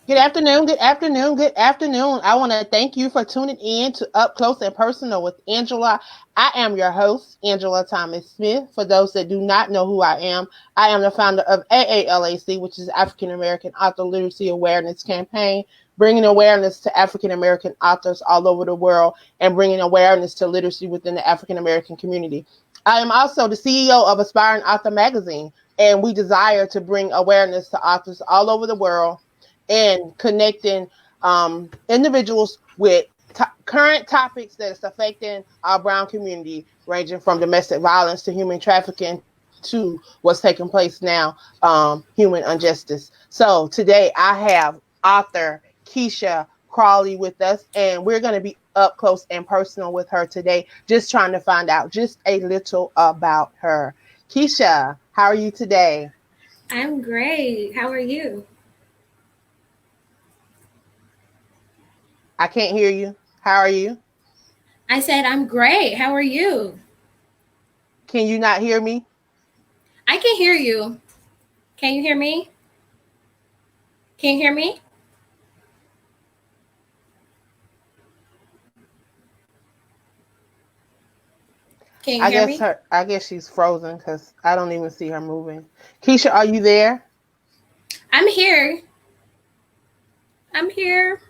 Good afternoon, good afternoon, good afternoon. I want to thank you for tuning in to Up Close and Personal with Angela. I am your host, Angela Thomas Smith. For those that do not know who I am the founder of AALAC, which is African American Author Literacy Awareness Campaign, bringing awareness to African American authors all over the world and bringing awareness to literacy within the African American community. I am also the CEO of Aspiring Author Magazine, and we desire to bring awareness to authors all over the world and connecting individuals with current topics that is affecting our brown community, ranging from domestic violence to human trafficking to what's taking place now, human injustice. So today I have author Kisha Krawleigh with us, and we're going to be up close and personal with her today, just trying to find out just a little about her. Kisha, how are you today? I'm great. How are you? I can't hear you. How are you? I said I'm great. How are you? Can you not hear me? I can hear you. Can you hear me? Can you hear me? Can you hear me? I guess she's frozen because I don't even see her moving. Keisha, are you there? I'm here. I'm here.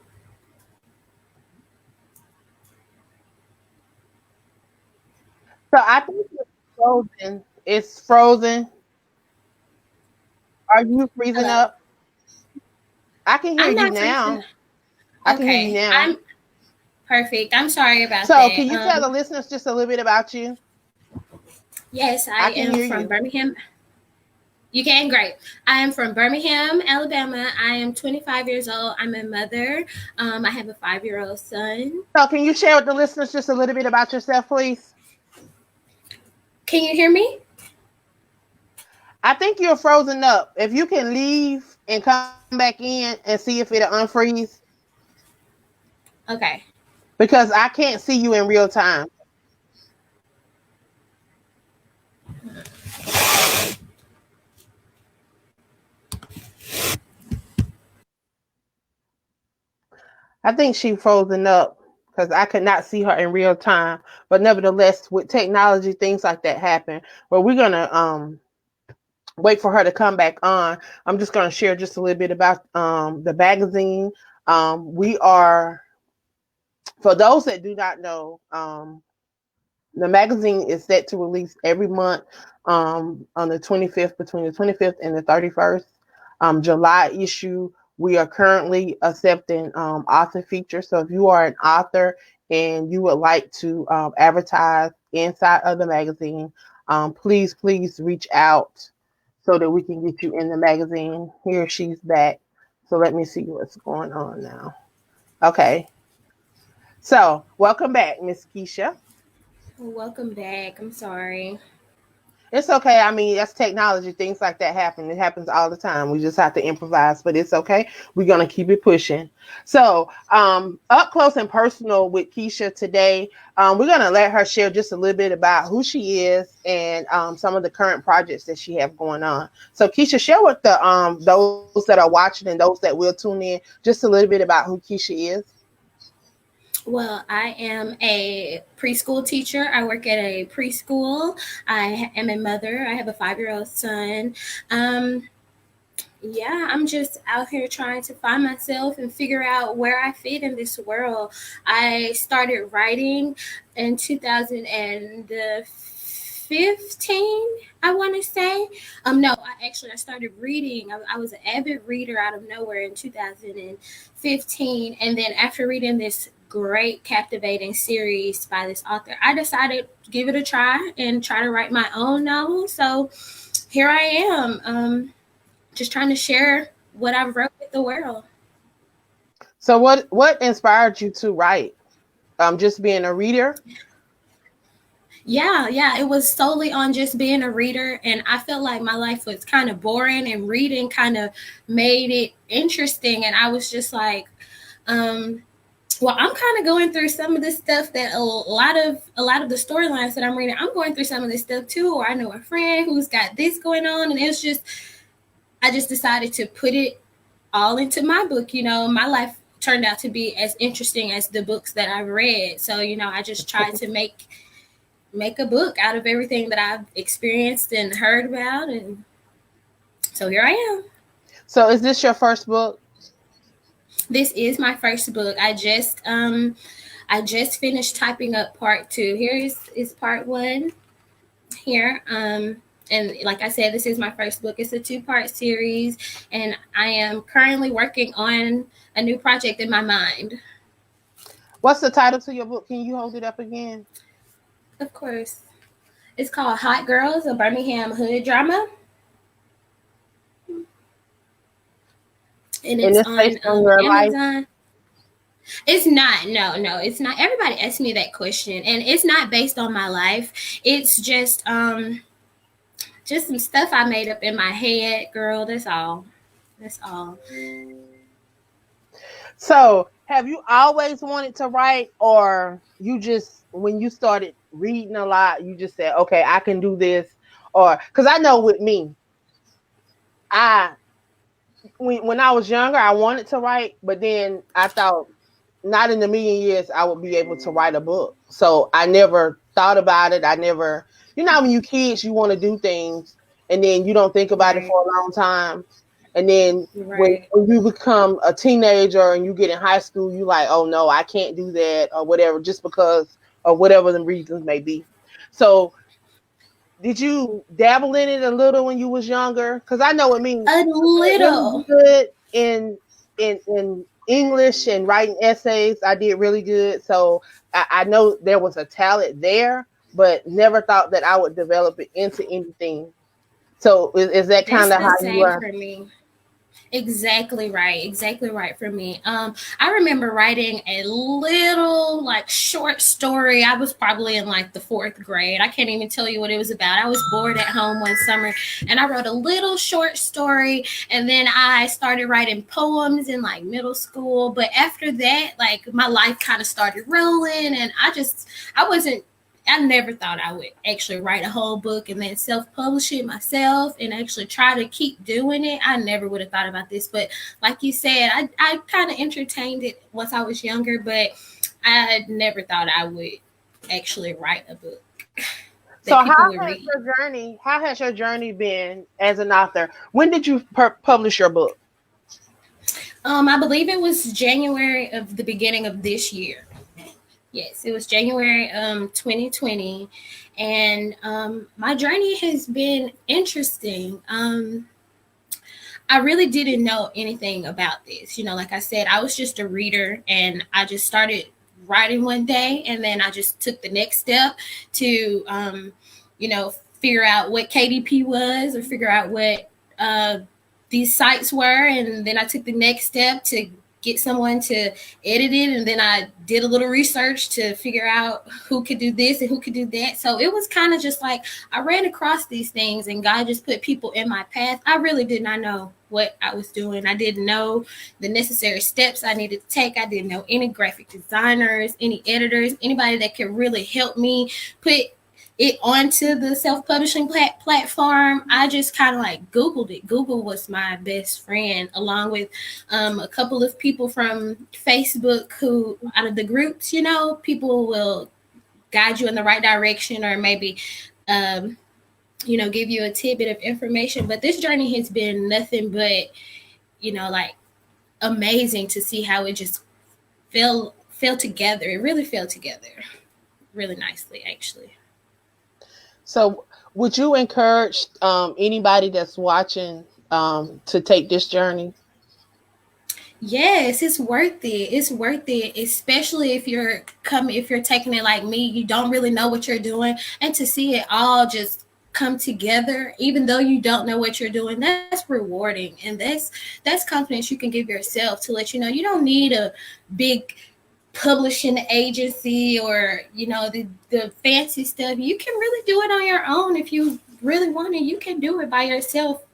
So I think it's frozen. It's frozen. Are you freezing Hello. up? I can hear I'm you not freezing. now. I can hear you Okay. now. I'm perfect. I'm sorry about So that. can you tell the listeners just a little bit about you? Yes, I I can am hear from you. Birmingham. You can? Great. I am from Birmingham, Alabama. I am 25 years old. I'm a mother. I have a 5-year-old son. So can you share with the listeners just a little bit about yourself, please? Can you hear me? I think you're frozen up. If you can leave and come back in and see if it'll unfreeze, Okay. because I can't see you in real time. I think she frozen up because I could not see her in real time. But nevertheless, with technology, things like that happen. But we're gonna wait for her to come back on. I'm just gonna share just a little bit about the magazine. We are, for those that do not know, the magazine is set to release every month on the 25th, between the 25th and the 31st. July issue, we are currently accepting author features. So if you are an author and you would like to advertise inside of the magazine, please reach out so that we can get you in the magazine. Here she's back. So let me see what's going on now. Okay. So welcome back, Miss Keisha. Welcome back. I'm sorry. It's okay. I mean, that's technology. Things like that happen. It happens all the time. We just have to improvise, but it's okay. We're gonna keep it pushing. So, up close and personal with Keisha today. We're gonna let her share just a little bit about who she is and some of the current projects that she have going on. So, Keisha, share with the those that are watching and those that will tune in just a little bit about who Keisha is. Well, I am a preschool teacher. I work at a preschool. I am a mother. I have a 5-year-old son. Um, yeah, I'm just out here trying to find myself and figure out where I fit in this world. I started writing in 2015, I want to say. No, I started reading. I was an avid reader out of nowhere in 2015, and then after reading this great captivating series by this author, I decided to give it a try and try to write my own novel. So here I am. Just trying to share what I've wrote with the world. So, what inspired you to write? Just being a reader. Yeah, it was solely on just being a reader, and I felt like my life was kind of boring, and reading kind of made it interesting. And I was just like, um, well, I'm kind of going through some of this stuff that a lot of the storylines that I'm reading. I'm going through some of this stuff too, or I know a friend who's got this going on, and it's just I just decided to put it all into my book. My life turned out to be as interesting as the books that I've read. So, I just tried to make a book out of everything that I've experienced and heard about, and so here I am. So is this your first book? This is my first book. I just finished typing up part 2. Here is part 1 here. And like I said, this is my first book. It's a 2-part series, and I am currently working on a new project in my mind. What's the title to your book? Can you hold it up again? Of course. It's called Hot Girls, a Birmingham Hood Drama. And it's on based on your Amazon. life? It's not. No, it's not. Everybody asks me that question, and it's not based on my life. It's just some stuff I made up in my head, girl. That's all. That's all. So have you always wanted to write, or you just, when you started reading a lot, you just said, okay, I can do this? Or, because I know with me, when I was younger, I wanted to write, but then I thought, not in a million years I would be able to write a book. So I never thought about it. I never, when you kids, you want to do things and then you don't think about it for a long time. And then when you become a teenager and you get in high school, you like, oh no, I can't do that or whatever, just because of whatever the reasons may be. So did you dabble in it a little when you was younger? Because I know it means a little good in English and writing essays. I did really good. So I know there was a talent there, but never thought that I would develop it into anything. So is that kind of how you are? For me. Exactly right for me. I remember writing a little short story. I was probably in the 4th grade. I can't even tell you what it was about. I was bored at home one summer and I wrote a little short story, and then I started writing poems in middle school. But after that, my life kind of started rolling, and I never thought I would actually write a whole book and then self-publish it myself and actually try to keep doing it. I never would have thought about this. But like you said, I kind of entertained it once I was younger, but I never thought I would actually write a book. So how has your journey been as an author? When did you publish your book? I believe it was January of the beginning of this year. Yes, it was January 2020, and my journey has been interesting. I really didn't know anything about this. Like I said, I was just a reader, and I just started writing one day, and then I just took the next step to, figure out what KDP was or figure out what these sites were, and then I took the next step to get someone to edit it, and then I did a little research to figure out who could do this and who could do that. So it was kind of just I ran across these things, and God just put people in my path. I really did not know what I was doing. I didn't know the necessary steps I needed to take. I didn't know any graphic designers, any editors, anybody that could really help me put it onto the self-publishing platform. I just kind of Googled it. Google was my best friend, along with a couple of people from Facebook who, out of the groups, people will guide you in the right direction, or maybe, give you a tidbit of information. But this journey has been nothing but, amazing to see how it just fell together. It really fell together really nicely, actually. So would you encourage anybody that's watching to take this journey? Yes, it's worth it. It's worth it, especially if you're taking it like me. You don't really know what you're doing, and to see it all just come together, even though you don't know what you're doing, that's rewarding, and that's confidence you can give yourself to let you know you don't need a big publishing agency or the fancy stuff. You can really do it on your own. If you really want it, you can do it by yourself.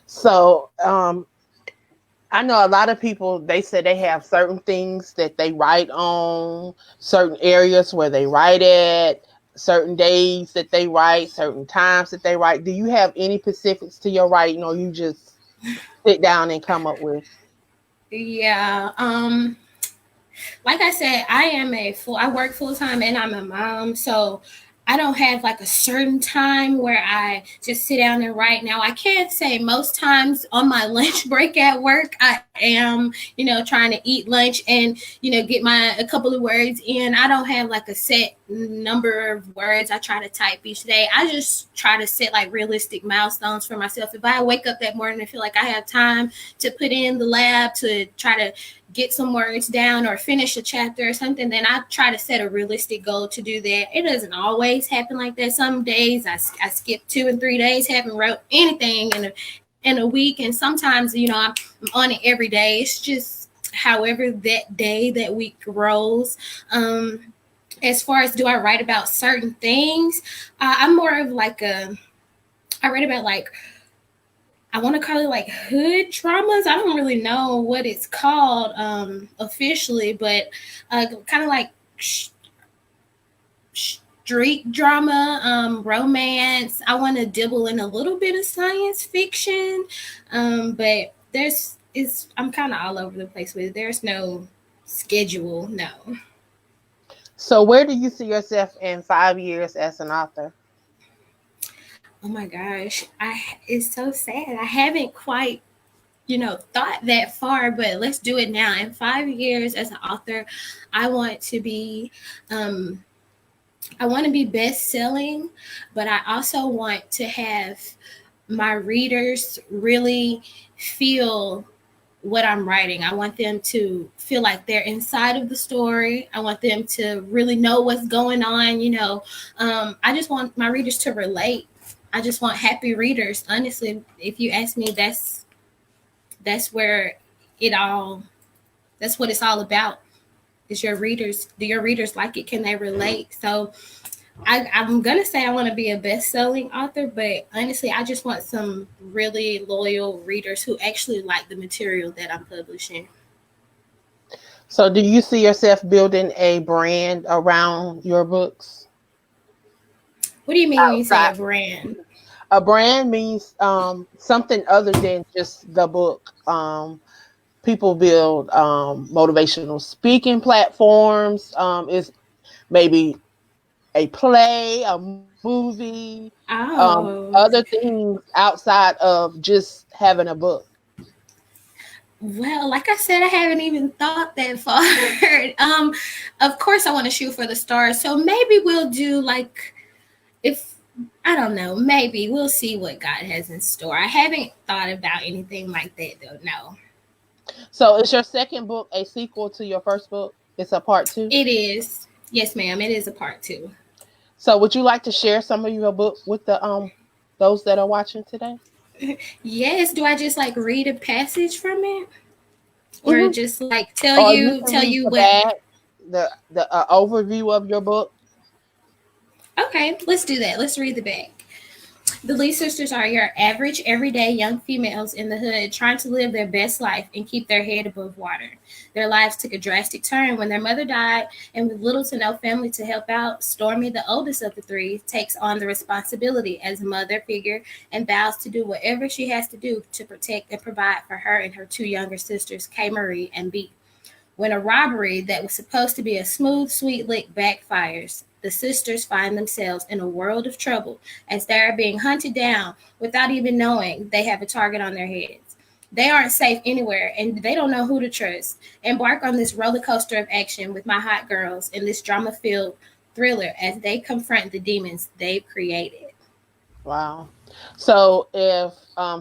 So I know a lot of people, they say they have certain things that they write on, certain areas where they write at, certain days that they write, certain times that they write. Do you have any specifics to your writing, or you just sit down and come up with? Yeah. Like I said, I work full time and I'm a mom, so I don't have like a certain time where I just sit down and write. Now I can't say most times on my lunch break at work I am, trying to eat lunch and get my a couple of words in. I don't have like a set number of words I try to type each day. I just try to set like realistic milestones for myself. If I wake up that morning and feel like I have time to put in the lab to try to get some words down or finish a chapter or something, then I try to set a realistic goal to do that. It doesn't always happen like that. Some days I skip 2 and 3 days, haven't wrote anything in a week, and sometimes I'm on it every day. It's just however that day, that week rolls. As far as do I write about certain things, I'm more of like I write about like, I want to call it like hood dramas. I don't really know what it's called officially, but kind of like street drama, romance. I want to dibble in a little bit of science fiction, but I'm kind of all over the place with it. There's no schedule, no. So where do you see yourself in 5 years as an author? Oh my gosh, it's so sad. I haven't quite thought that far, but let's do it now. In 5 years as an author, I want to be best selling, but I also want to have my readers really feel what I'm writing. I want them to feel like they're inside of the story. I want them to really know what's going on. I just want my readers to relate. I just want happy readers. Honestly, if you ask me, that's where that's what it's all about. Is your readers, do your readers like it? Can they relate? So I'm going to say I want to be a best-selling author, but honestly, I just want some really loyal readers who actually like the material that I'm publishing. So do you see yourself building a brand around your books? What do you mean when you say Outside, a brand? a brand means something other than just the book. People build motivational speaking platforms. Is maybe a play, a movie, Oh, other things outside of just having a book. well, like I said, I haven't even thought that far. Of course, I want to shoot for the stars. So maybe we'll do like, if I don't know, maybe we'll see what God has in store. I haven't thought about anything like that though. No, So is your second book a sequel to your first book? It's a part two. it is. Yes, ma'am. It is a part two. So would you like to share some of your book with the those that are watching today? Yes. Do I just like read a passage from it, or Hmm. just like tell Or you you can tell read you the what? back, the overview of your book. Okay, let's do that. Let's read the back. The Lee sisters are your average, everyday young females in the hood trying to live their best life and keep their head above water. Their lives took a drastic turn when their mother died, and with little to no family to help out, Stormy, the oldest of the three, takes on the responsibility as a mother figure and vows to do whatever she has to do to protect and provide for her and her two younger sisters, Kay Marie and B. When a robbery that was supposed to be a smooth, sweet lick backfires, the sisters find themselves in a world of trouble as they are being hunted down without even knowing they have a target on their heads. They aren't safe anywhere and they don't know who to trust. Embark on this roller coaster of action with my hot girls in this drama filled thriller as they confront the demons they've created. Wow. So if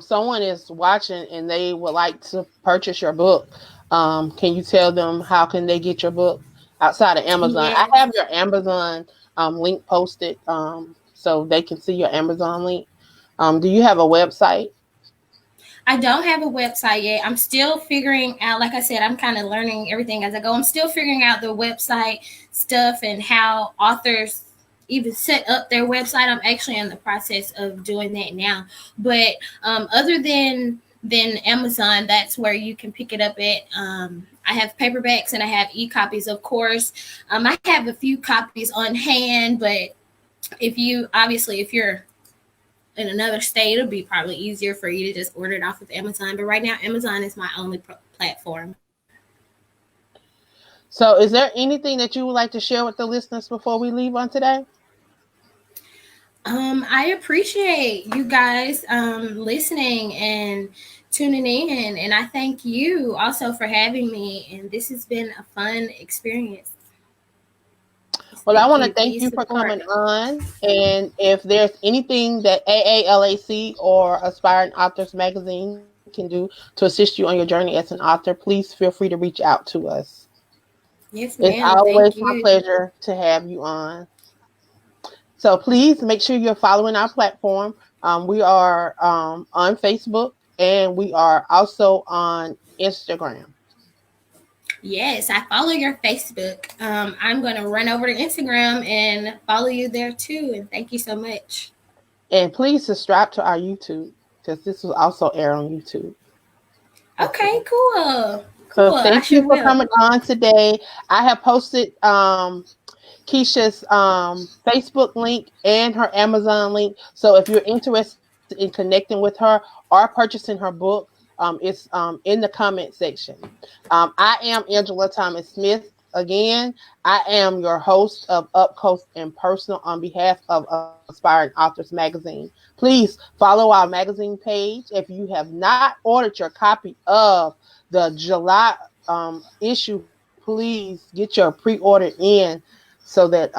someone is watching and they would like to purchase your book, can you tell them how can they get your book outside of Amazon? I Yes. have your Amazon link posted so they can see your Amazon link. Do you have a website? I don't have a website yet. I'm still figuring out, like I said, I'm kind of learning everything as I go. I'm still figuring out the website stuff and how authors even set up their website. I'm actually in the process of doing that now. But other than Amazon, that's where you can pick it up at. I have paperbacks and I have e-copies, of course. I have a few copies on hand, but if you're in another state, it'll be probably easier for you to just order it off of Amazon. But right now, Amazon is my only platform. So, is there anything that you would like to share with the listeners before we leave on today? I appreciate you guys listening and tuning in, and I thank you also for having me. And this has been a fun experience. Well, I Thank want to you. thank Please you for support. coming on. And if there's anything that AALAC or Aspiring Authors Magazine can do to assist you on your journey as an author, please feel free to reach out to us. Yes, It's ma'am. always Thank my you. pleasure to have you on. So please make sure you're following our platform. We are on Facebook and we are also on Instagram. Yes, I follow your Facebook. I'm going to run over to Instagram and follow you there too. And thank you so much. And please subscribe to our YouTube because this will also air on YouTube. Okay, cool. So Cool. I thank you sure for will. coming on today. I have posted Kisha's Facebook link and her Amazon link. So if you're interested in connecting with her or purchasing her book, it's in the comment section. I am Angela Thomas Smith. Again, I am your host of Up Close and Personal on behalf of Aspiring Authors Magazine. Please follow our magazine page. If you have not ordered your copy of the July issue, please get your pre-order in so that